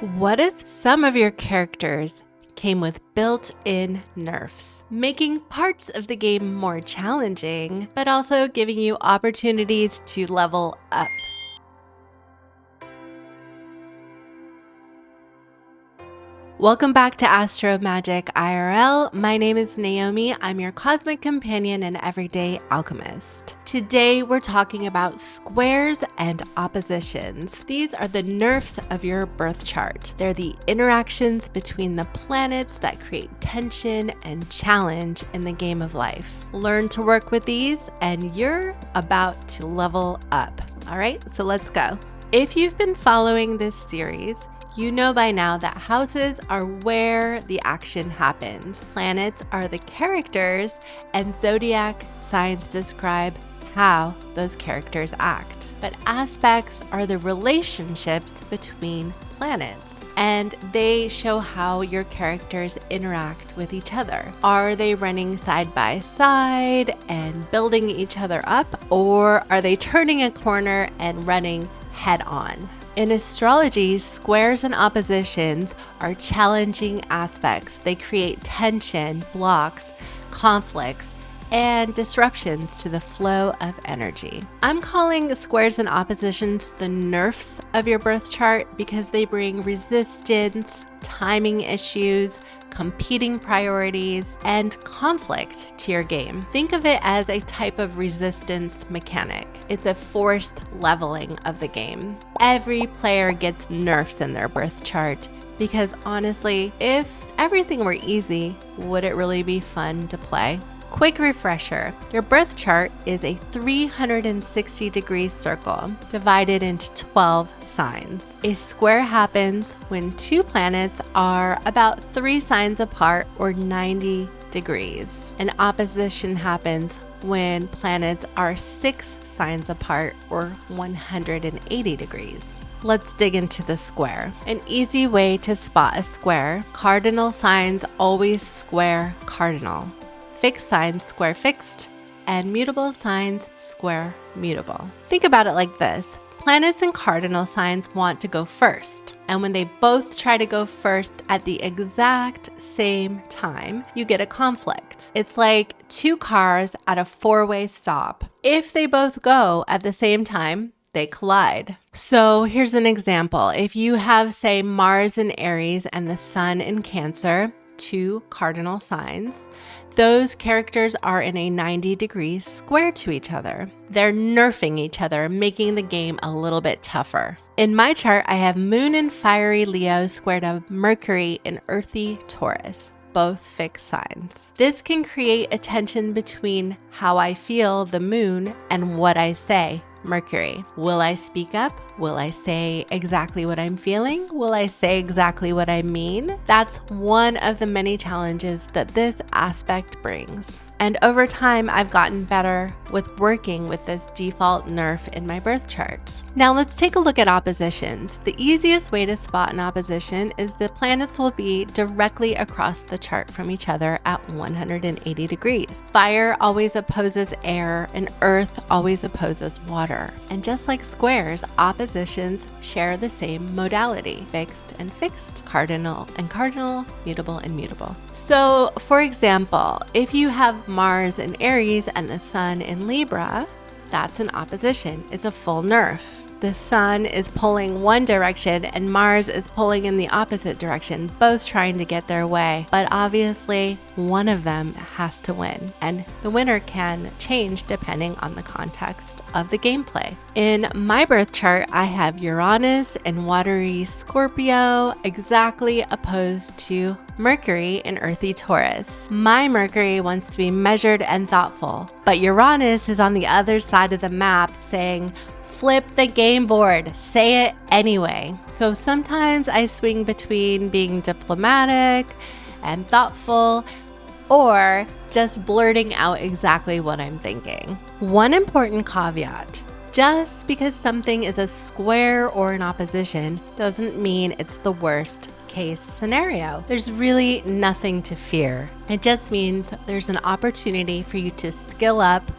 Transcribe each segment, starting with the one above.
What if some of your characters came with built-in nerfs, making parts of the game more challenging, but also giving you opportunities to level up? Welcome back to AstroMagic IRL. My name is Naomi. I'm your cosmic companion and everyday alchemist. Today, we're talking about squares and oppositions. These are the nerfs of your birth chart. They're the interactions between the planets that create tension and challenge in the game of life. Learn to work with these, and you're about to level up. All right, so let's go. If you've been following this series, you know by now that houses are where the action happens. Planets are the characters, and zodiac signs describe how those characters act. But aspects are the relationships between planets, and they show how your characters interact with each other. Are they running side by side and building each other up, or are they turning a corner and running head on? In astrology, squares and oppositions are challenging aspects. They create tension, blocks, conflicts, and disruptions to the flow of energy. I'm calling squares and oppositions the nerfs of your birth chart because they bring resistance, timing issues, competing priorities, and conflict to your game. Think of it as a type of resistance mechanic. It's a forced leveling of the game. Every player gets nerfs in their birth chart because honestly, if everything were easy, would it really be fun to play? Quick refresher, your birth chart is a 360-degree circle divided into 12 signs. A square happens when two planets are about 3 signs apart or 90 degrees. An opposition happens when planets are 6 signs apart or 180 degrees. Let's dig into the square. An easy way to spot a square: cardinal signs always square cardinal. Fixed signs square fixed, and mutable signs square mutable. Think about it like this. Planets and cardinal signs want to go first, and when they both try to go first at the exact same time, you get a conflict. It's like two cars at a 4-way stop. If they both go at the same time, they collide. So here's an example. If you have, say, Mars in Aries and the Sun in Cancer, two cardinal signs, those characters are in a 90-degree square to each other. They're nerfing each other, making the game a little bit tougher. In my chart, I have Moon in fiery Leo squared to Mercury in earthy Taurus, both fixed signs. This can create a tension between how I feel, the moon, and what I say, Mercury. Will I speak up? Will I say exactly what I'm feeling? Will I say exactly what I mean? That's one of the many challenges that this aspect brings. And over time, I've gotten better with working with this default nerf in my birth chart. Now let's take a look at oppositions. The easiest way to spot an opposition is the planets will be directly across the chart from each other at 180 degrees. Fire always opposes air, and earth always opposes water. And just like squares, oppositions share the same modality: fixed and fixed, cardinal and cardinal, mutable and mutable. So for example, if you have Mars in Aries and the Sun in Libra, that's an opposition. It's a full nerf. The Sun is pulling one direction and Mars is pulling in the opposite direction, both trying to get their way. But obviously, one of them has to win, and the winner can change depending on the context of the gameplay. In my birth chart, I have Uranus in watery Scorpio, exactly opposed to Mercury in earthy Taurus. My Mercury wants to be measured and thoughtful, but Uranus is on the other side of the map saying, flip the game board, say it anyway. So sometimes I swing between being diplomatic and thoughtful, or just blurting out exactly what I'm thinking. One important caveat: just because something is a square or an opposition doesn't mean it's the worst case scenario. There's really nothing to fear. It just means there's an opportunity for you to skill up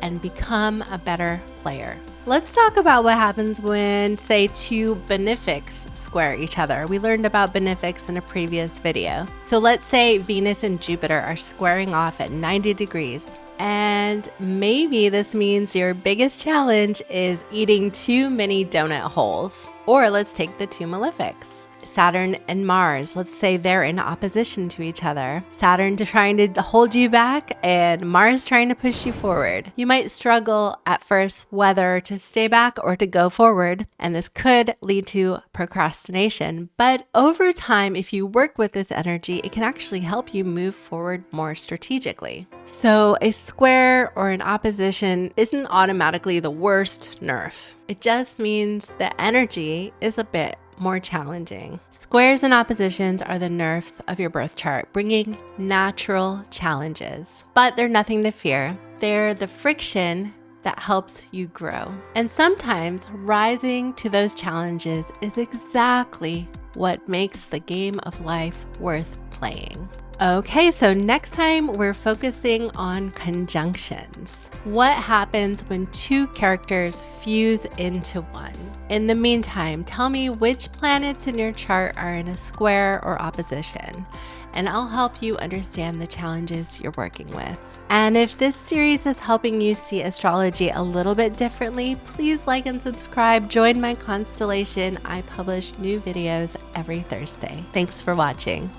and become a better player. Let's talk about what happens when, say, two benefics square each other. We learned about benefics in a previous video. So let's say Venus and Jupiter are squaring off at 90 degrees. And maybe this means your biggest challenge is eating too many donut holes. Or let's take the two malefics. Saturn and Mars, let's say they're in opposition to each other. Saturn trying to hold you back and Mars trying to push you forward. You might struggle at first whether to stay back or to go forward, and this could lead to procrastination. But over time, if you work with this energy, it can actually help you move forward more strategically. So a square or an opposition isn't automatically the worst nerf. It just means the energy is a bit more challenging. Squares and oppositions are the nerfs of your birth chart, bringing natural challenges. But they're nothing to fear. They're the friction that helps you grow. And sometimes rising to those challenges is exactly what makes the game of life worth playing. Okay, so next time we're focusing on conjunctions. What happens when two characters fuse into one? In the meantime, tell me which planets in your chart are in a square or opposition, and I'll help you understand the challenges you're working with. And if this series is helping you see astrology a little bit differently, please like and subscribe. Join my constellation. I publish new videos every Thursday. Thanks for watching.